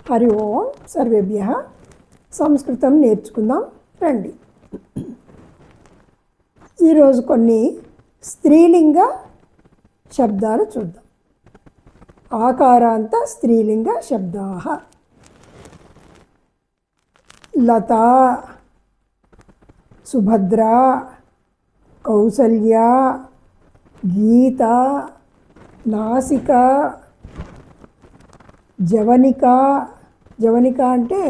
హరి ఓం సర్వేభ్యః సంస్కృతం నేర్చుకుందాం రండి. ఈరోజు కొన్ని స్త్రీలింగ శబ్దాలు చూద్దాం. ఆకారాంత స్త్రీలింగ శబ్దాః. లతా, సుభద్రా, కౌసల్యా, గీత, నాసిక, జవనిక, జవనిక అంటే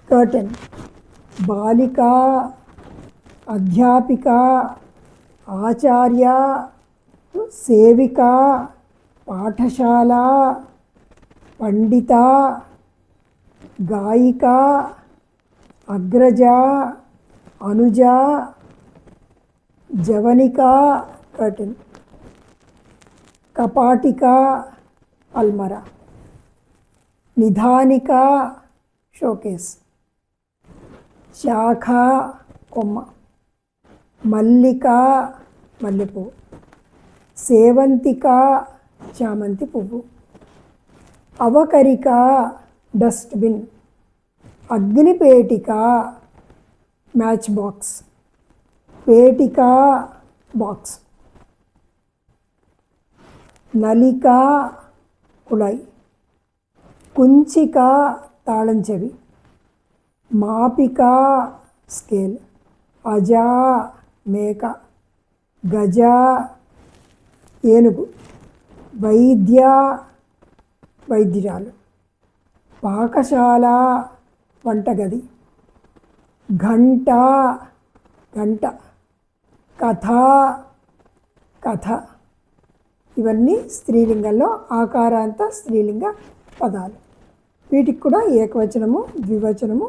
కర్టెన్, బాలిక, అధ్యాపిక, ఆచార్య, సేవిక, పాఠశాల, పండిత, గాయిక, అగ్రజ, అనుజ, జవనిక కర్టెన్, కపాటిక అల్మరా, నిధానిక షోకేస్, శాఖ కొమ్మ, మల్లిక మల్లెపువ్వు, సేవంతిక చామంతి పువ్వు, అవకరిక డస్ట్బిన్, అగ్నిపేటిక మ్యాచ్ బాక్స్, పేటిక బాక్స్, నలిక కుళాయి, కుంచిక తాళం చెవి, మాపిక స్కేల్, అజ మేక, గజ ఏనుగు, వైద్య వైద్యురాలు, పాకశాల వంటగది, ఘంట గంట, కథ కథ. ఇవన్నీ స్త్రీలింగంలో ఆకారాంత స్త్రీలింగ పదాలు. వీటికి కూడా ఏకవచనము, ద్వివచనము,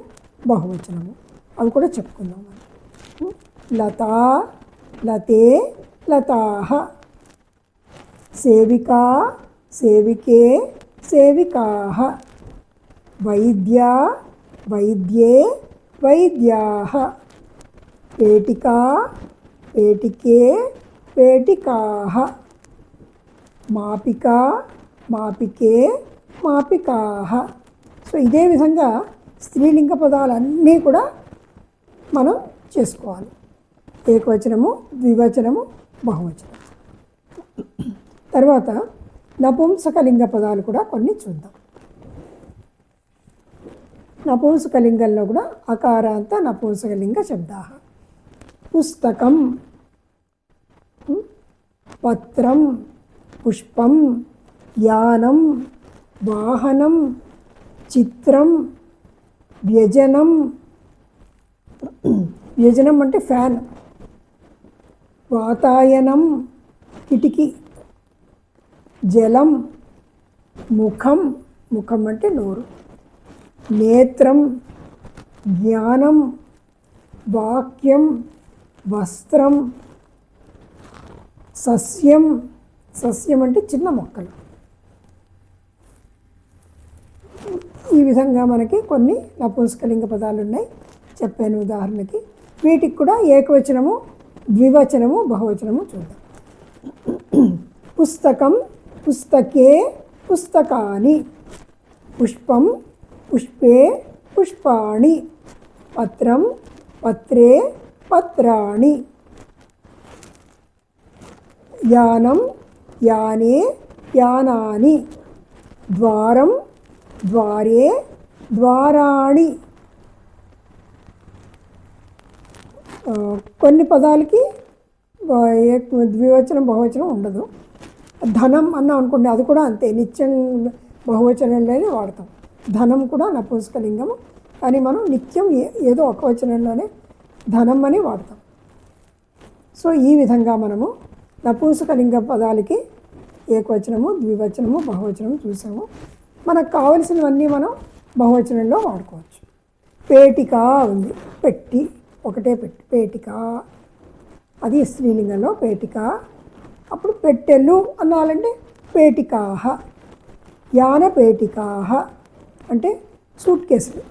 బహువచనము అవి కూడా చెప్పుకుందాం మనం. లతా లతే లతాః, సేవికా సేవికే సేవికాః, వైద్య వైద్యే వైద్యాః, పేటికా పేటికే పేటికాః, మాపిక మాపికే మాపికాః. సో ఇదే విధంగా స్త్రీలింగ పదాలన్నీ కూడా మనం చేసుకోవాలి. ఏకవచనము, ద్వివచనము, బహువచనం. తర్వాత నపుంసకలింగ పదాలు కూడా కొన్ని చూద్దాం. నపుంసకలింగంలో కూడా అకారాంత నపుంసకలింగ శబ్దాః. పుస్తకం, పత్రం, పుష్పం, యానం, వాహనం, చిత్రం, వ్యజనం, వ్యజనం అంటే ఫ్యాన్, వాతాయనం కిటికీ, జలం, ముఖం, ముఖం అంటే నోరు, నేత్రం, జ్ఞానం, వాక్యం, వస్త్రం, సస్యం, సస్యం అంటే చిన్న మొక్కలు. ఈ విధంగా మనకి కొన్ని నపుంసకలింగ పదాలు ఉన్నాయి, చెప్పాను ఉదాహరణకి. వీటికి కూడా ఏకవచనము, ద్వివచనము, బహువచనము చూద్దాం. పుస్తకం, పుస్తకే పుస్తకాని, పుష్పం, పుష్పే పుష్పాణి, పత్రం, పత్రే పత్రాణి, యానం, యానే యానాని, ద్వారం, ద్వారే ద్వారాణి. కొన్ని పదాలకి ద్వివచనం, బహువచనం ఉండదు. ధనం అన్నాం అనుకోండి, అది కూడా అంతే, నిత్యం బహువచనంలోనే వాడతాం. ధనం కూడా నపుంసకలింగము, కానీ మనం నిత్యం ఏదో ఒక వచనంలోనే ధనం అని వాడతాం. సో ఈ విధంగా మనము నపుంసకలింగ పదాలకి ఏకవచనము, ద్వివచనము, బహువచనము చూసాము. మనకు కావలసినవన్నీ మనం బహువచనంలో వాడుకోవచ్చు. పేటిక ఉంది, పెట్టి, ఒకటే పెట్టి, పేటిక అది స్త్రీలింగంలో పేటిక. అప్పుడు పెట్టెలు అనాలంటే పేటికాః, యాన పేటికాః అంటే సూట్ కేసులు.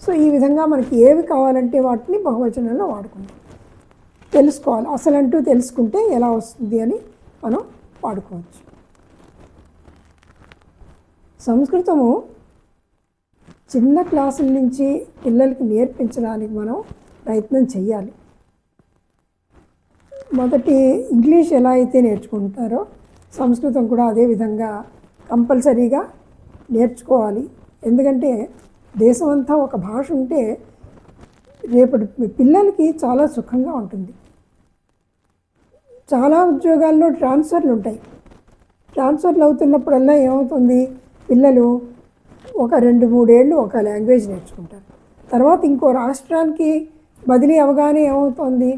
సో ఈ విధంగా మనకి ఏవి కావాలంటే వాటిని బహువచనంలో వాడుకుంటాం. తెలుసుకోవాలి, అసలంటూ తెలుసుకుంటే ఎలా వస్తుంది అని మనం వాడుకోవచ్చు. సంస్కృతము చిన్న క్లాసుల నుంచి పిల్లలకి నేర్పించడానికి మనం ప్రయత్నం చేయాలి. మొదటి ఇంగ్లీష్ ఎలా అయితే నేర్చుకుంటారో సంస్కృతం కూడా అదే విధంగా కంపల్సరీగా నేర్చుకోవాలి. ఎందుకంటే దేశం అంతా ఒక భాష ఉంటే రేపటి పిల్లలకి చాలా సుఖంగా ఉంటుంది. చాలా ఉద్యోగాల్లో ట్రాన్స్ఫర్లు ఉంటాయి. ట్రాన్స్ఫర్లు అవుతున్నప్పుడల్లా ఏమవుతుంది, పిల్లలు ఒక 2-3 ఏళ్ళు ఒక లాంగ్వేజ్ నేర్చుకుంటారు. తర్వాత ఇంకో రాష్ట్రానికి బదిలీ అవగానే ఏమవుతుంది,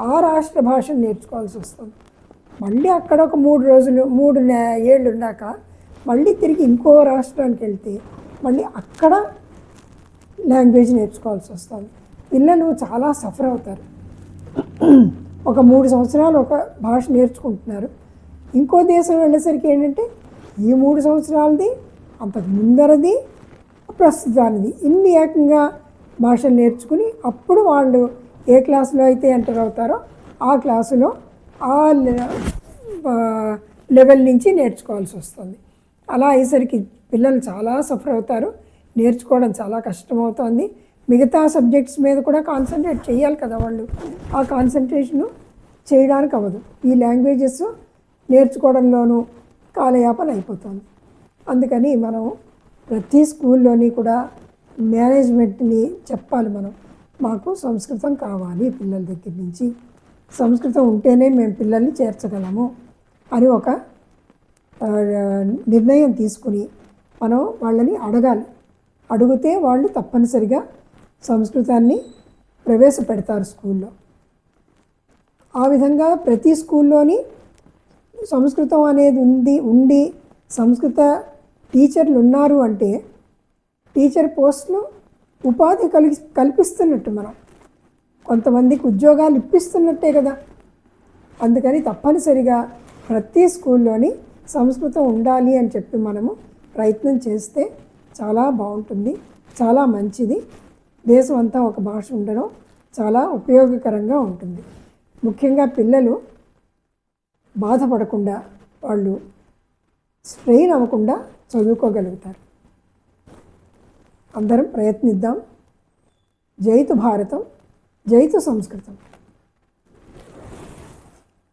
ఆ రాష్ట్ర భాషను నేర్చుకోవాల్సి వస్తుంది. మళ్ళీ అక్కడ ఒక 3 ఏళ్ళు ఉన్నాక మళ్ళీ తిరిగి ఇంకో రాష్ట్రానికి వెళ్తే మళ్ళీ అక్కడ లాంగ్వేజ్ నేర్చుకోవాల్సి వస్తుంది. పిల్లలు చాలా సఫర్ అవుతారు. ఒక 3 సంవత్సరాలు ఒక భాష నేర్చుకుంటున్నారు, ఇంకో దేశం వెళ్ళేసరికి ఏంటంటే ఈ 3 సంవత్సరాలది, అంతకు ముందరది, ప్రస్తుతానిది, ఇన్ని ఏకంగా భాషలు నేర్చుకుని అప్పుడు వాళ్ళు ఏ క్లాసులో అయితే ఎంటర్ అవుతారో ఆ క్లాసులో ఆ లెవెల్ నుంచి నేర్చుకోవాల్సి వస్తుంది. అలా అయ్యేసరికి పిల్లలు చాలా సఫర్ అవుతారు, నేర్చుకోవడం చాలా కష్టమవుతుంది. మిగతా సబ్జెక్ట్స్ మీద కూడా కాన్సన్ట్రేట్ చేయాలి కదా వాళ్ళు, ఆ కాన్సన్ట్రేషను చేయడానికి అవ్వదు. ఈ లాంగ్వేజెస్ నేర్చుకోవడంలోనూ కాలయాపన అయిపోతుంది. అందుకని మనం ప్రతి స్కూల్లోని కూడా మేనేజ్మెంట్ని చెప్పాలి, మనం మాకు సంస్కృతం కావాలి, పిల్లల దగ్గర నుంచి సంస్కృతం ఉంటేనే మేము పిల్లల్ని చేర్చగలము అని ఒక నిర్ణయం తీసుకుని మనం వాళ్ళని అడగాలి. అడిగితే వాళ్ళు తప్పనిసరిగా సంస్కృతాన్ని ప్రవేశపెడతారు స్కూల్లో. ఆ విధంగా ప్రతి స్కూల్లోని సంస్కృతం అనేది ఉండి సంస్కృత టీచర్లు ఉన్నారు అంటే టీచర్ పోస్టులు ఉపాధి కల్పిస్తున్నట్టు, మనం కొంతమందికి ఉద్యోగాలు ఇప్పిస్తున్నట్టే కదా. అందుకని తప్పనిసరిగా ప్రతి స్కూల్లోని సంస్కృతం ఉండాలి అని చెప్పి మనము ప్రయత్నం చేస్తే చాలా బాగుంటుంది, చాలా మంచిది. దేశం అంతా ఒక భాష ఉండడం చాలా ఉపయోగకరంగా ఉంటుంది. ముఖ్యంగా పిల్లలు బాధపడకుండా, వాళ్ళు స్ట్రెయిన్ అవ్వకుండా చదువుకోగలుగుతారు. అందరం ప్రయత్నిద్దాం. జైతు భారతం, జైతు సంస్కృతం.